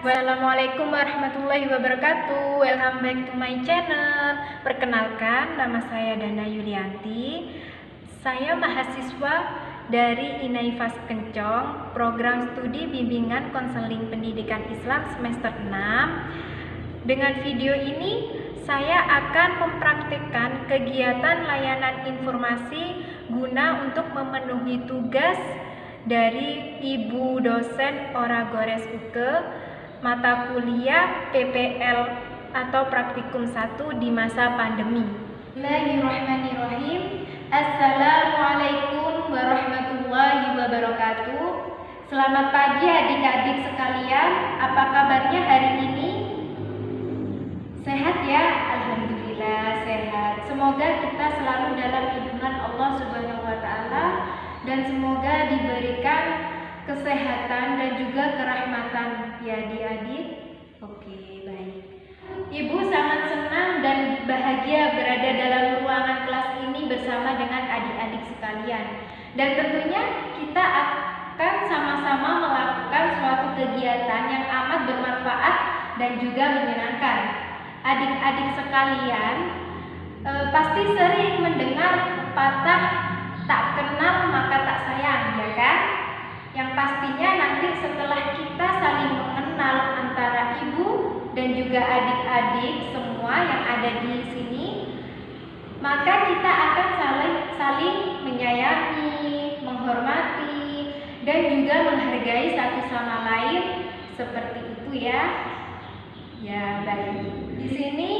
Wassalamualaikum warahmatullahi wabarakatuh. Welcome back to my channel. Perkenalkan, nama saya Dana Yulianti. Saya mahasiswa dari Inaifas Kencong, program studi bimbingan konseling pendidikan Islam semester 6. Dengan video ini, saya akan mempraktikkan kegiatan layanan informasi guna untuk memenuhi tugas dari Ibu dosen Oragores Uke mata kuliah PPL atau praktikum 1 di masa pandemi. Bismillahirrahmanirrahim. Assalamualaikum warahmatullahi wabarakatuh. Selamat pagi adik-adik sekalian. Apa kabarnya hari ini? Sehat ya? Alhamdulillah sehat. Semoga kita selalu dalam lindungan Allah Subhanahu wa taala dan semoga diberikan kesehatan dan juga kerahmatan ya adik-adik. Oke, baik. Ibu sangat senang dan bahagia berada dalam ruangan kelas ini bersama dengan adik-adik sekalian. Dan tentunya kita akan sama-sama melakukan suatu kegiatan yang amat bermanfaat dan juga menyenangkan. Adik-adik sekalian pasti sering mendengar pepatah tak kenal maka tak sayang, ya kan? Yang pastinya nanti setelah kita saling mengenal antara ibu dan juga adik-adik semua yang ada di sini, maka kita akan saling menyayangi, menghormati, dan juga menghargai satu sama lain seperti itu ya. Ya, baik. Di sini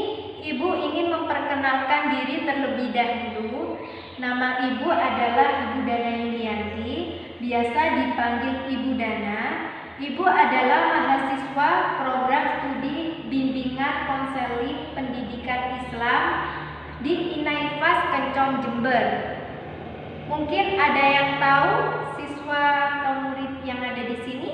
ibu ingin memperkenalkan diri terlebih dahulu. Nama ibu adalah Ibu Dana Yulianti, biasa dipanggil Ibu Dana. Ibu adalah mahasiswa program studi bimbingan konseling pendidikan Islam di Inaifas Kencong, Jember. Mungkin ada yang tahu siswa atau murid yang ada di sini?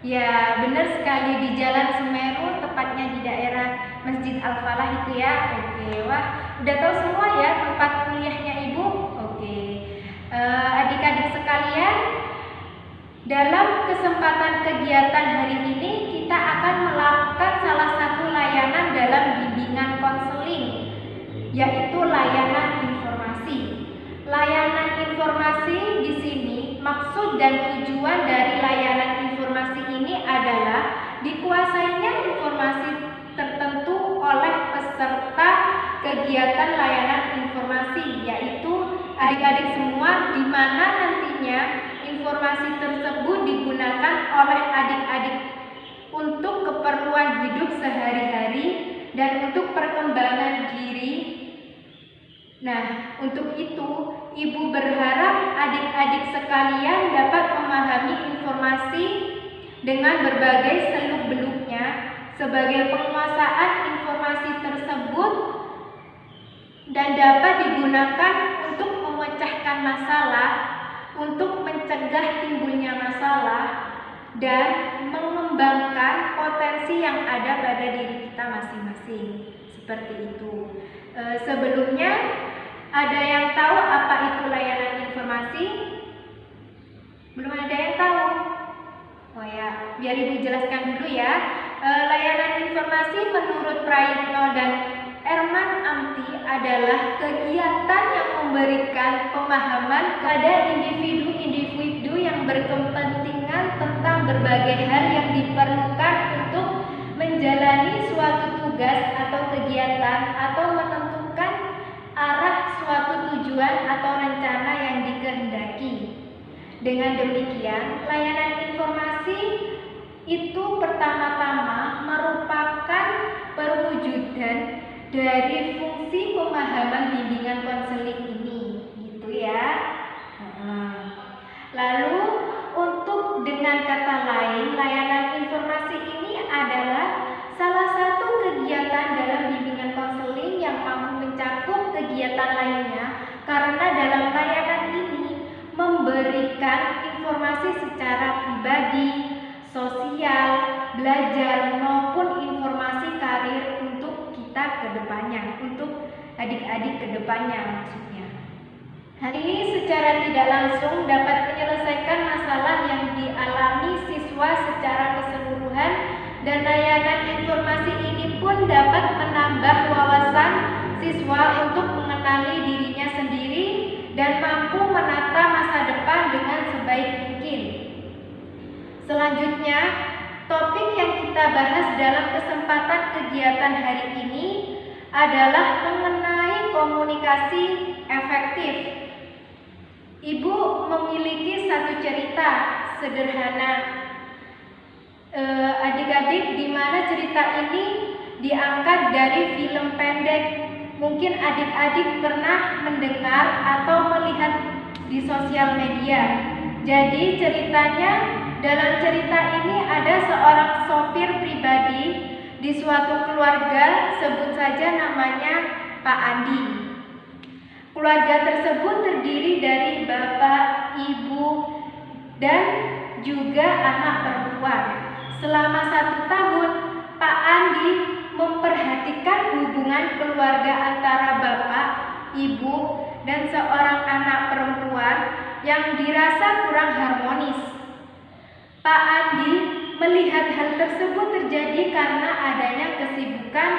Ya, benar sekali, di Jalan Semeru, tepatnya di daerah Masjid Al-Falah itu ya. Oke, wah, udah tahu semua ya tempat kuliahnya ibu? Oke. Adik-adik sekalian, dalam kesempatan kegiatan hari ini kita akan melakukan salah satu layanan dalam bimbingan konseling, yaitu layanan informasi. Layanan informasi di sini, maksud dan tujuan dari layanan informasi ini adalah dikuasainya informasi tertentu oleh peserta kegiatan layanan informasi, yaitu adik-adik semua, di mana nantinya informasi tersebut digunakan oleh adik-adik untuk keperluan hidup sehari-hari dan untuk perkembangan diri. Nah, untuk itu ibu berharap adik-adik sekalian dapat memahami informasi dengan berbagai seluk-beluknya sebagai penguasaan informasi tersebut dan dapat digunakan untuk memecahkan masalah, untuk mencegah timbulnya masalah, dan mengembangkan potensi yang ada pada diri kita masing-masing. Seperti itu. Sebelumnya, ada yang tahu apa itu layanan informasi? Belum ada yang tahu? Oh ya, biar ibu jelaskan dulu ya. Layanan informasi menurut Prayitno dan Erman Amti adalah kegiatan yang memberikan pemahaman kepada individu-individu yang berkepentingan tentang berbagai hal yang diperlukan untuk menjalani suatu tugas atau kegiatan atau menentukan arah suatu tujuan atau rencana yang dikehendaki. Dengan demikian, layanan informasi itu pertama-tama merupakan perwujudan dari fungsi pemahaman bimbingan konseling ini, gitu ya. Lalu untuk dengan kata lain, layanan informasi ini adalah salah satu kegiatan dalam bimbingan konseling yang mampu mencakup kegiatan lainnya, karena dalam layanan ini memberikan informasi secara pribadi, sosial, belajar maupun informasi karir untuk kita ke depannya, untuk adik-adik ke depannya maksudnya. Hal ini secara tidak langsung dapat menyelesaikan masalah yang dialami siswa secara keseluruhan siswa untuk mengenali dirinya sendiri dan mampu menata masa depan dengan sebaik mungkin. Selanjutnya, topik yang kita bahas dalam kesempatan kegiatan hari ini adalah mengenai komunikasi efektif. Ibu memiliki satu cerita sederhana adik-adik, di mana cerita ini diangkat dari film pendek. Mungkin adik-adik pernah mendengar atau melihat di sosial media. Jadi ceritanya, dalam cerita ini ada seorang sopir pribadi di suatu keluarga, sebut saja namanya Pak Andi. Keluarga tersebut terdiri dari bapak, ibu, dan juga anak perempuan. Selama 1 tahun, Pak Andi memperhatikan hubungan keluarga antara bapak, ibu, dan seorang anak perempuan yang dirasa kurang harmonis. Pak Andi melihat hal tersebut terjadi karena adanya kesibukan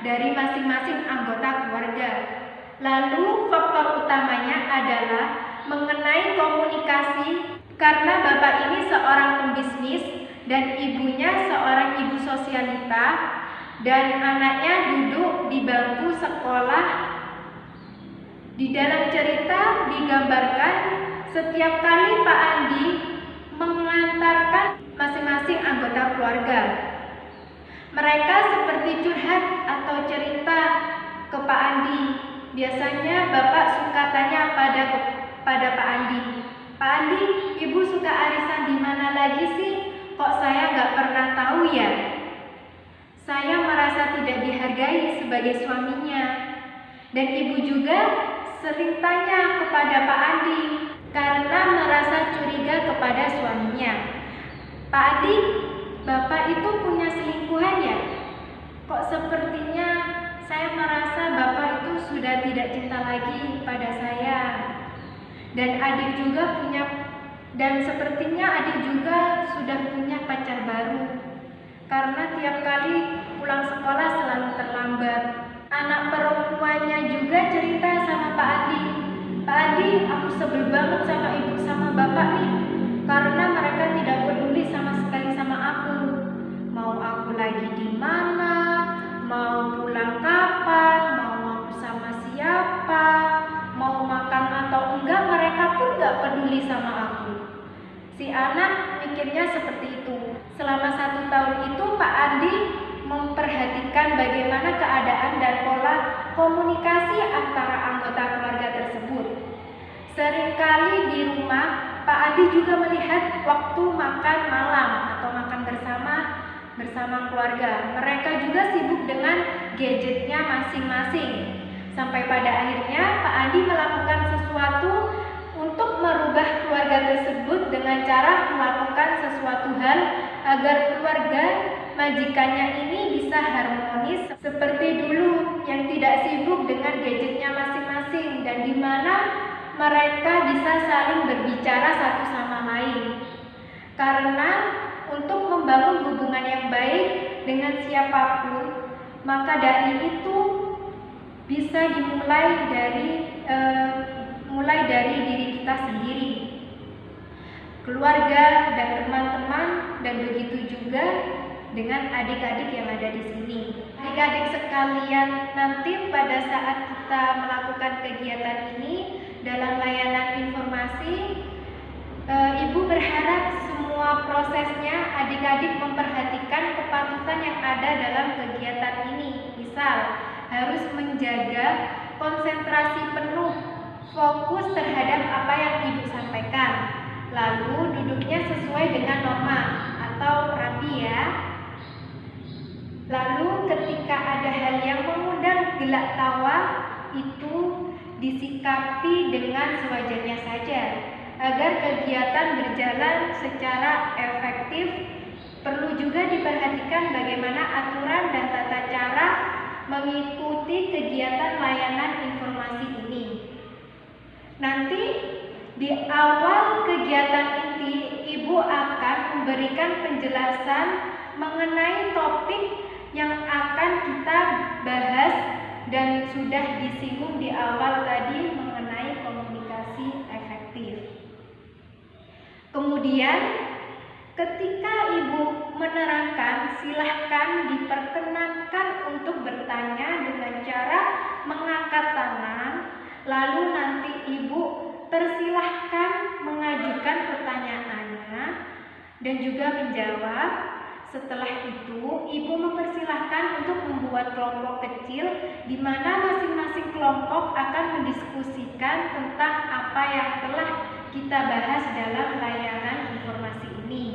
dari masing-masing anggota keluarga. Lalu faktor utamanya adalah mengenai komunikasi, karena bapak ini seorang pembisnis dan ibunya seorang ibu sosialita, dan anaknya duduk di bangku sekolah. Di dalam cerita digambarkan setiap kali Pak Andi mengantarkan masing-masing anggota keluarga, mereka seperti curhat atau cerita ke Pak Andi. Biasanya bapak suka tanya pada Pak Andi, "Pak Andi, ibu suka arisan di mana lagi sih? Kok saya nggak pernah tahu ya? Saya merasa tidak dihargai sebagai suaminya." Dan ibu juga sering tanya kepada Pak Andi karena merasa curiga kepada suaminya. "Pak Andi, bapak itu punya selingkuhan ya? Kok sepertinya saya merasa bapak itu sudah tidak cinta lagi pada saya. Dan sepertinya adik juga sudah punya pacar baru. Karena tiap kali pulang sekolah selalu terlambat." Anak perempuannya juga cerita sama Pak Andi, "Pak Andi, aku sebel banget sama ibu sama bapak nih, karena mereka tidak peduli sama sekali sama aku. Mau aku lagi di mana, mau pulang kapan, mau aku sama siapa, mau makan atau enggak, mereka pun gak peduli sama aku." Si anak mikirnya seperti itu. Selama 1 tahun itu Pak Andi memperhatikan bagaimana keadaan dan pola komunikasi antara anggota keluarga tersebut. Seringkali di rumah, Pak Andi juga melihat waktu makan malam atau makan bersama keluarga. Mereka juga sibuk dengan gadgetnya masing-masing. Sampai pada akhirnya Pak Andi melakukan sesuatu untuk merubah keluarga tersebut dengan cara melakukan sesuatu hal agar keluarga majikannya ini bisa harmonis seperti dulu, yang tidak sibuk dengan gadgetnya masing-masing, dan di mana mereka bisa saling berbicara satu sama lain. Karena untuk membangun hubungan yang baik dengan siapapun, maka dari itu bisa dimulai dari diri kita sendiri, keluarga dan teman-teman, dan begitu juga dengan adik-adik yang ada di sini. Adik-adik sekalian, nanti pada saat kita melakukan kegiatan ini dalam layanan informasi, Ibu berharap semua prosesnya adik-adik memperhatikan kepatutan yang ada dalam kegiatan ini. Misal, harus menjaga konsentrasi penuh, fokus terhadap apa yang Ibu sampaikan, lalu duduknya sesuai dengan norma atau rapi ya. Lalu ketika ada hal yang mengundang gelak tawa, itu disikapi dengan sewajarnya saja. Agar kegiatan berjalan secara efektif, perlu juga diperhatikan bagaimana aturan dan tata cara mengikuti kegiatan layanan informasi ini. Nanti di awal kegiatan inti, Ibu akan memberikan penjelasan mengenai topik yang akan kita bahas dan sudah disinggung di awal tadi mengenai komunikasi efektif. Kemudian ketika ibu menerangkan, silahkan diperkenankan untuk bertanya dengan cara mengangkat tangan, lalu nanti ibu persilahkan mengajukan pertanyaannya dan juga menjawab. Setelah itu, ibu mempersilahkan untuk membuat kelompok kecil di mana masing-masing kelompok akan mendiskusikan tentang apa yang telah kita bahas dalam layanan informasi ini.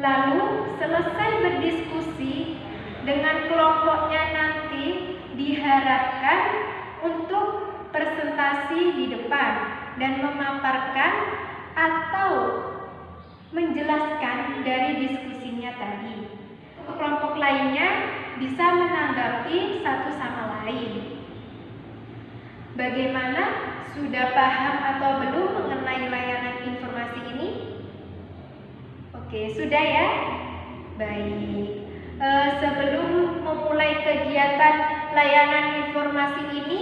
Lalu, selesai berdiskusi dengan kelompoknya nanti diharapkan untuk presentasi di depan dan memaparkan atau menjelaskan dari diskusinya tadi. Kelompok lainnya bisa menanggapi satu sama lain. Bagaimana? Sudah paham atau belum mengenai layanan informasi ini? Oke, sudah ya? Baik. Sebelum memulai kegiatan layanan informasi ini,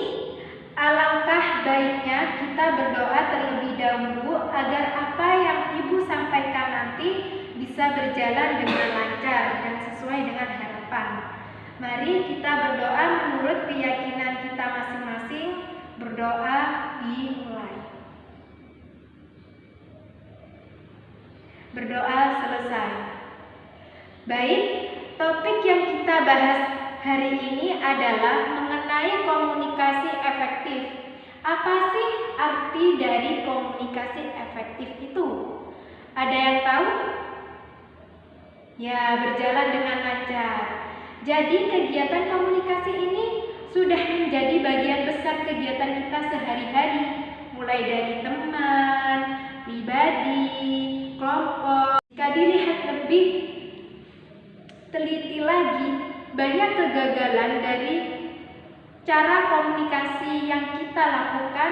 alangkah baiknya kita berdoa terlebih dahulu agar apa yang Ibu sampaikan nanti bisa berjalan dengan lancar dan sesuai dengan harapan. Mari kita berdoa menurut keyakinan kita masing-masing. Berdoa dimulai. Berdoa selesai. Baik, topik yang kita bahas hari ini adalah mengenai komunikasi efektif. Apa sih arti dari komunikasi efektif itu? Ada yang tahu? Ya, berjalan dengan lancar. Jadi kegiatan komunikasi ini sudah menjadi bagian besar kegiatan kita sehari-hari, mulai dari teman, pribadi, kelompok. Jika dilihat lebih teliti lagi, banyak kegagalan dari cara komunikasi yang kita lakukan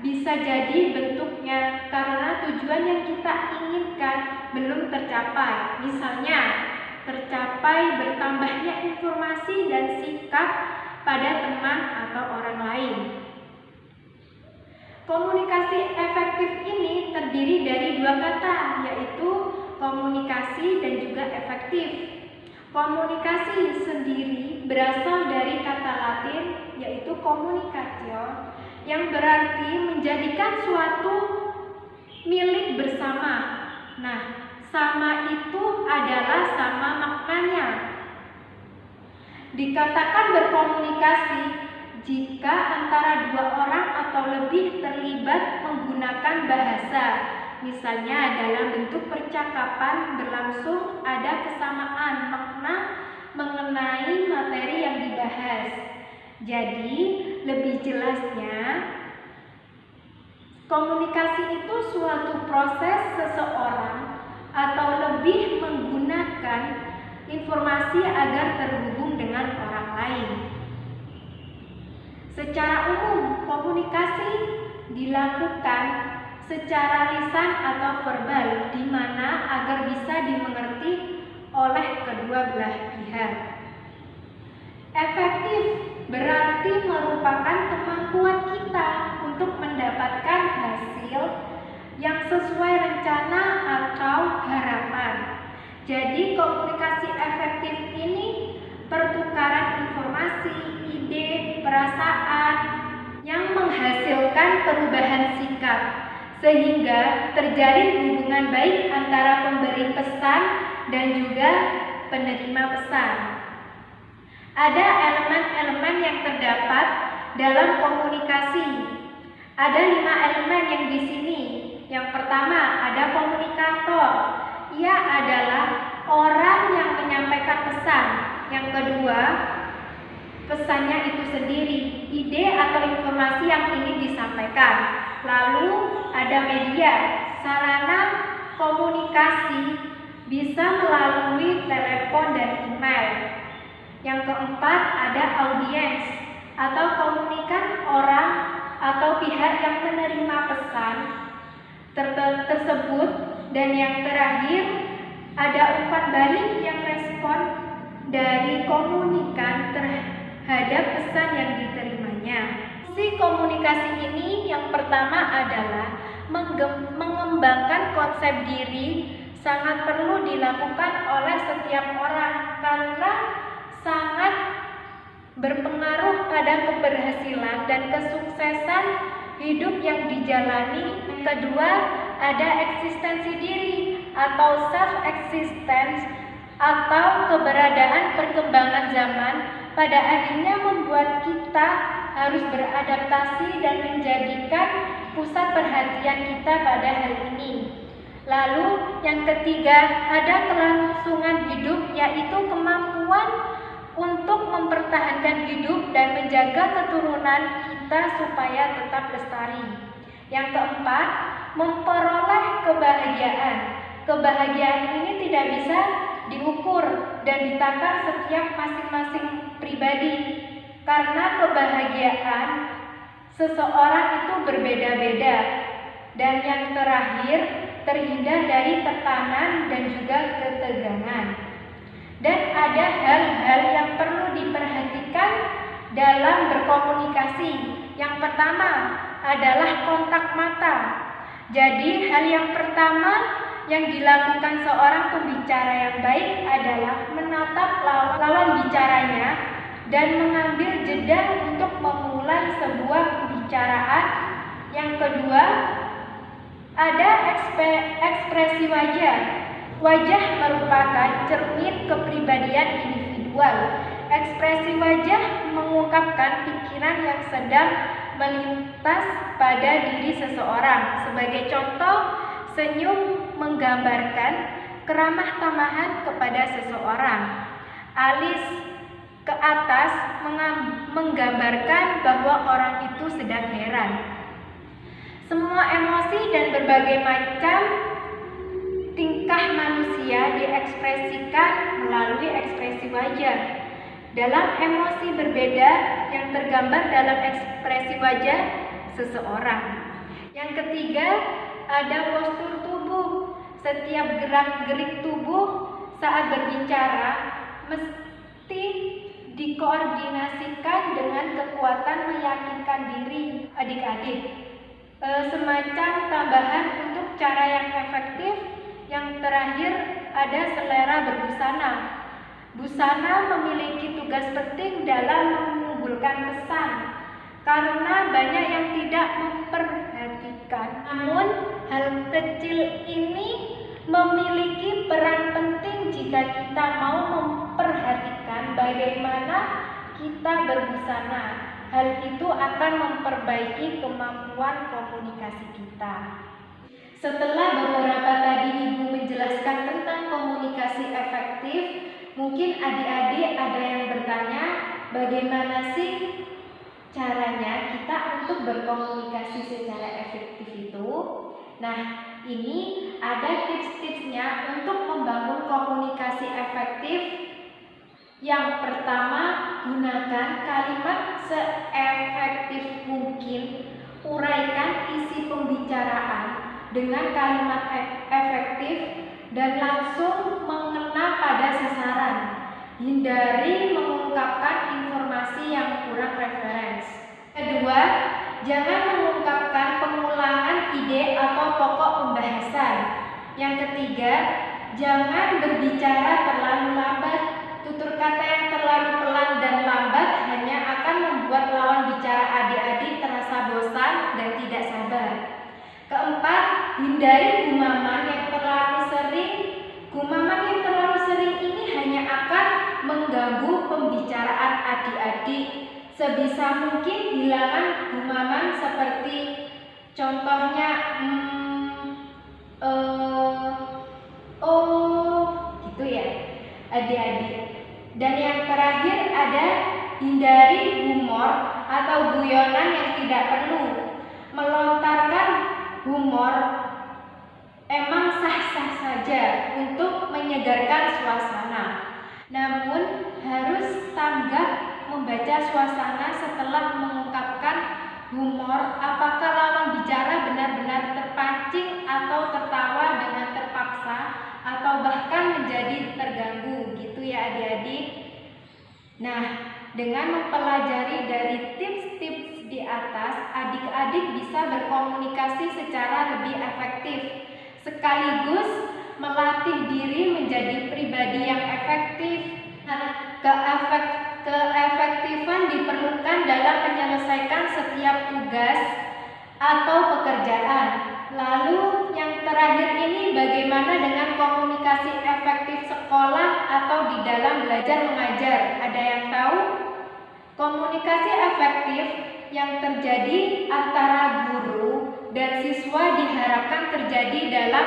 bisa jadi bentuknya karena tujuan yang kita inginkan belum tercapai. Misalnya, tercapai bertambahnya informasi dan sikap pada teman atau orang lain. Komunikasi efektif ini terdiri dari dua kata, yaitu komunikasi dan juga efektif. Komunikasi sendiri berasal dari kata Latin, yaitu communicatio, yang berarti menjadikan suatu milik bersama. Nah, sama itu adalah sama maknanya. Dikatakan berkomunikasi jika antara dua orang atau lebih terlibat menggunakan bahasa. Misalnya dalam bentuk percakapan berlangsung ada kesamaan makna mengenai materi yang dibahas. Jadi, lebih jelasnya, komunikasi itu suatu proses seseorang atau lebih menggunakan informasi agar terhubung dengan orang lain. Secara umum, komunikasi dilakukan secara lisan atau verbal, di mana agar bisa dimengerti oleh kedua belah pihak. Efektif berarti merupakan kemampuan kita untuk mendapatkan hasil yang sesuai rencana atau harapan. Jadi komunikasi efektif ini pertukaran informasi, ide, perasaan yang menghasilkan perubahan sikap sehingga terjalin hubungan baik antara pemberi pesan dan juga penerima pesan. Ada elemen-elemen yang terdapat dalam komunikasi. Ada 5 elemen yang di sini. Yang pertama, ada komunikator. Ia adalah orang yang menyampaikan pesan. Yang kedua, pesannya itu sendiri, ide atau informasi yang ingin disampaikan. Lalu ada media, sarana komunikasi bisa melalui telepon dan email. Yang keempat ada audiens atau komunikan orang atau pihak yang menerima pesan tersebut. Dan yang terakhir ada umpan balik yang respon dari komunikan terhadap pesan yang diterimanya. Fungsi komunikasi ini yang pertama adalah mengembangkan konsep diri, sangat perlu dilakukan oleh setiap orang karena sangat berpengaruh pada keberhasilan dan kesuksesan hidup yang dijalani. Kedua, ada eksistensi diri atau self-existence atau keberadaan perkembangan zaman pada akhirnya membuat kita harus beradaptasi dan menjadikan pusat perhatian kita pada hal ini. Lalu yang ketiga, ada kelangsungan hidup, yaitu kemampuan untuk mempertahankan hidup dan menjaga keturunan kita supaya tetap lestari. Yang keempat, memperoleh kebahagiaan. Kebahagiaan ini tidak bisa diukur dan ditakar setiap masing-masing pribadi karena kebahagiaan seseorang itu berbeda-beda. Dan yang terakhir, terhindar dari tekanan dan juga ketegangan. Dan ada hal-hal yang perlu diperhatikan dalam berkomunikasi. Yang pertama adalah kontak mata. Jadi hal yang pertama yang dilakukan seorang pembicara yang baik adalah menatap lawan bicaranya dan mengambil jeda untuk memulai sebuah pembicaraan. Yang kedua, ada ekspresi wajah. Wajah merupakan cermin kepribadian individual. Ekspresi wajah mengungkapkan pikiran yang sedang melintas pada diri seseorang. Sebagai contoh, senyum menggambarkan keramah tamahan kepada seseorang. Alis ke atas menggambarkan bahwa orang itu sedang heran. Semua emosi dan berbagai macam tingkah manusia diekspresikan melalui ekspresi wajah. Dalam emosi berbeda yang tergambar dalam ekspresi wajah seseorang. Yang ketiga, ada postur tubuh. Setiap gerak-gerik tubuh saat berbicara mesti dikoordinasikan dengan kekuatan meyakinkan diri. Adik-adik, semacam tambahan untuk cara yang efektif. Yang terakhir, ada selera berbusana. Busana memiliki tugas penting dalam mengumpulkan pesan karena banyak yang tidak memperhatikan. Namun hal kecil ini memiliki peran penting jika kita mau memperhatikan bagaimana kita berbusana. Hal itu akan memperbaiki kemampuan komunikasi kita. Setelah beberapa tadi Ibu menjelaskan tentang komunikasi efektif, mungkin adik-adik ada yang bertanya, bagaimana sih caranya kita untuk berkomunikasi secara efektif itu? Nah, ini ada tips-tipsnya untuk membangun komunikasi efektif. Yang pertama, gunakan kalimat seefektif mungkin. Uraikan isi pembicaraan dengan kalimat efektif dan langsung mengena pada sasaran. Hindari mengungkapkan informasi yang kurang referensi. Kedua, jangan mengungkapkan pengulangan ide atau pokok pembahasan. Yang ketiga, jangan berbicara terlalu lambat. Tutur kata yang terlalu pelan dan lambat hanya akan membuat lawan bicara adik-adik terasa bosan dan tidak sabar. Keempat, hindari gumaman yang terlalu sering. Gumaman yang terlalu sering ini hanya akan mengganggu pembicaraan adik-adik. Sebisa mungkin hilangkan gumaman seperti contohnya gitu ya adik-adik. Dan yang terakhir ada hindari humor atau guyonan yang tidak perlu. Melontarkan humor emang sah-sah saja untuk menyegarkan suasana. Namun harus tanggap membaca suasana setelah mengungkapkan humor. Apakah lawan bicara benar-benar terpancing atau tertawa dengan terpaksa atau bahkan menjadi terganggu gitu ya adik-adik. Nah, Dengan mempelajari dari tips-tips di atas, adik-adik bisa berkomunikasi secara lebih efektif, sekaligus melatih diri menjadi pribadi yang efektif. Keefektifan diperlukan dalam menyelesaikan setiap tugas atau pekerjaan. Lalu yang terakhir ini, bagaimana dengan komunikasi efektif sekolah atau di dalam belajar mengajar? Ada yang tahu? Komunikasi efektif yang terjadi antara guru dan siswa diharapkan terjadi dalam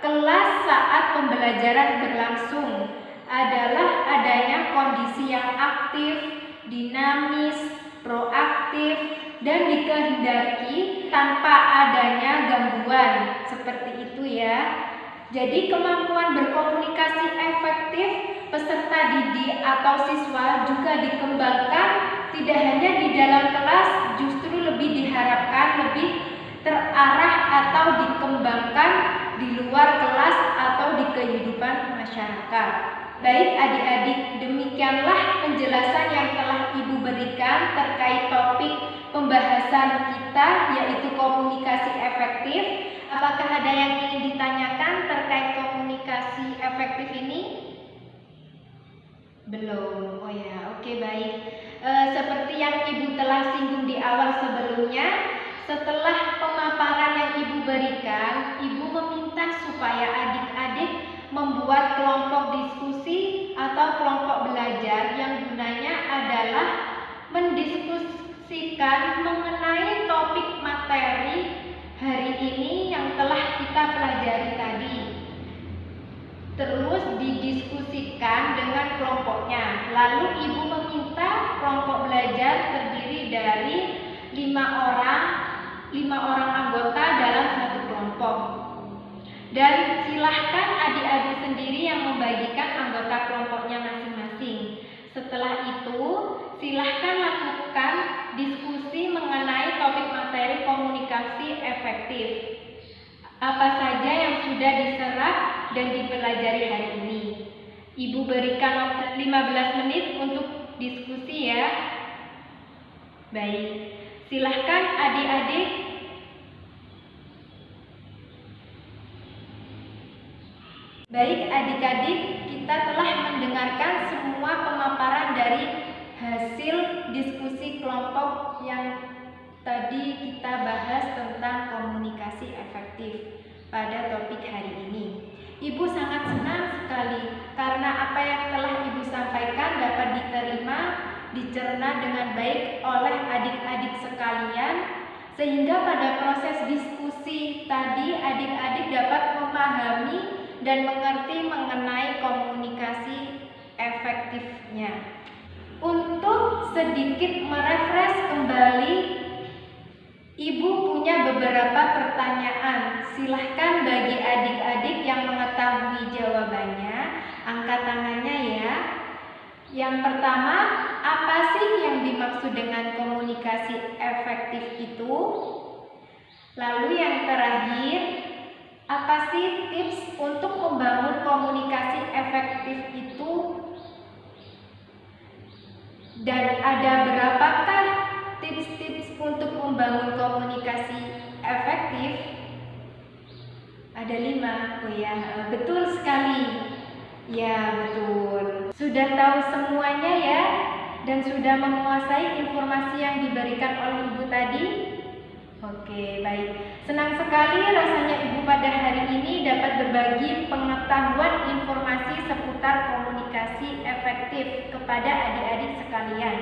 kelas saat pembelajaran berlangsung adalah adanya kondisi yang aktif, dinamis, proaktif, dan dikehendaki tanpa adanya gangguan. Seperti itu ya. Jadi kemampuan berkomunikasi efektif peserta didik atau siswa juga dikembangkan tidak hanya di dalam kelas, justru lebih diharapkan lebih terarah atau dikembangkan di luar kelas atau di kehidupan masyarakat. Baik adik-adik, demikianlah penjelasan yang telah Ibu berikan terkait topik pembahasan kita, yaitu komunikasi efektif. Apakah ada yang ingin ditanyakan terkait komunikasi efektif ini? Belum. Oh ya, oke, baik. Seperti yang Ibu telah singgung di awal sebelumnya, setelah pemaparan yang Ibu berikan, Ibu meminta supaya adik-adik membuat kelompok diskusi atau kelompok belajar yang gunanya adalah mendiskusikan mengenai topik materi hari ini yang telah kita pelajari tadi. Terus didiskusikan dengan kelompoknya. Lalu Ibu meminta kelompok belajar terdiri dari 5 orang anggota dalam satu kelompok. Dan silahkan adik-adik sendiri yang membagikan anggota kelompoknya masing-masing. Setelah itu, silahkan lakukan diskusi mengenai topik materi komunikasi efektif. Apa saja yang sudah diserap dan dipelajari hari ini. Ibu berikan waktu 15 menit untuk diskusi ya. Baik, silahkan adik-adik. Baik adik-adik, kita telah mendengarkan semua pemaparan dari hasil diskusi kelompok yang tadi kita bahas tentang komunikasi efektif pada topik hari ini. Ibu sangat senang sekali karena apa yang telah Ibu sampaikan dapat diterima, dicerna dengan baik oleh adik-adik sekalian, sehingga pada proses diskusi tadi adik-adik dapat memahami dan mengerti mengenai komunikasi efektifnya. Untuk sedikit merefresh kembali, Ibu punya beberapa pertanyaan. Silahkan bagi adik-adik yang mengetahui jawabannya, angkat tangannya ya. Yang pertama, apa sih yang dimaksud dengan komunikasi efektif itu? Lalu yang terakhir, apa sih tips untuk membangun komunikasi efektif itu? Dan ada berapakah tips-tips untuk membangun komunikasi efektif? Ada 5. Oh ya, betul sekali. Ya, betul. Sudah tahu semuanya ya? Dan sudah menguasai informasi yang diberikan oleh Ibu tadi? Oke, baik. Senang sekali rasanya Ibu pada hari ini dapat berbagi pengetahuan informasi seputar komunikasi efektif kepada adik-adik sekalian.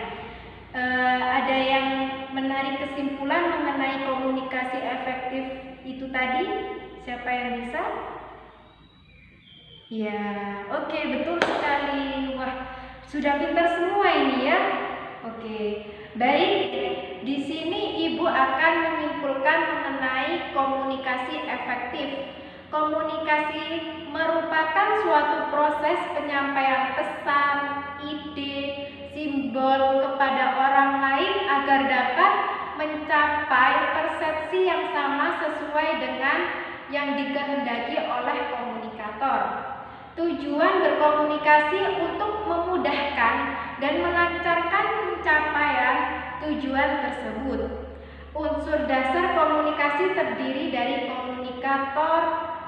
Ada yang menarik kesimpulan mengenai komunikasi efektif itu tadi? Siapa yang bisa? Ya, oke, betul sekali. Wah, sudah pintar semua ini ya. Oke, baik. Di sini Ibu akan menyimpulkan mengenai komunikasi efektif. Komunikasi merupakan suatu proses penyampaian pesan, ide, simbol kepada orang lain agar dapat mencapai persepsi yang sama sesuai dengan yang dikehendaki oleh komunikator. Tujuan berkomunikasi untuk memudahkan dan melancarkan pencapaian tujuan tersebut. Unsur dasar komunikasi terdiri dari komunikator,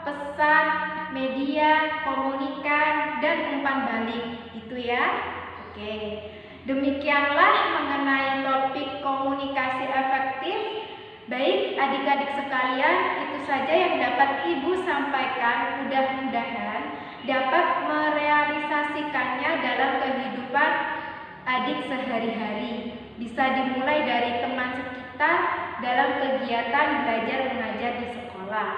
pesan, media, komunikan, dan umpan balik. Itu ya. Oke. Demikianlah mengenai topik komunikasi efektif. Baik adik-adik sekalian, itu saja yang dapat Ibu sampaikan. Mudah-mudahan dapat merealisasikannya dalam kehidupan adik sehari-hari. Bisa dimulai dari teman sekitar dalam kegiatan belajar mengajar di sekolah.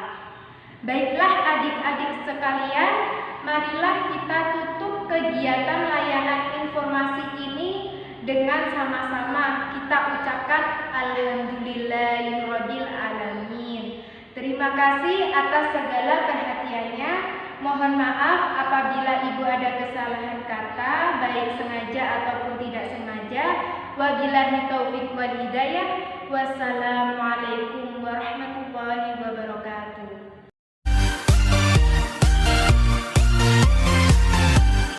Baiklah adik-adik sekalian, marilah kita tutup kegiatan layanan informasi ini dengan sama-sama kita ucapkan Alhamdulillahirabbil alamin. Terima kasih atas segala perhatiannya. Mohon maaf apabila Ibu ada kesalahan kata, baik sengaja ataupun tidak sengaja. Wabillahi taufiq wal hidayah. Wassalamualaikum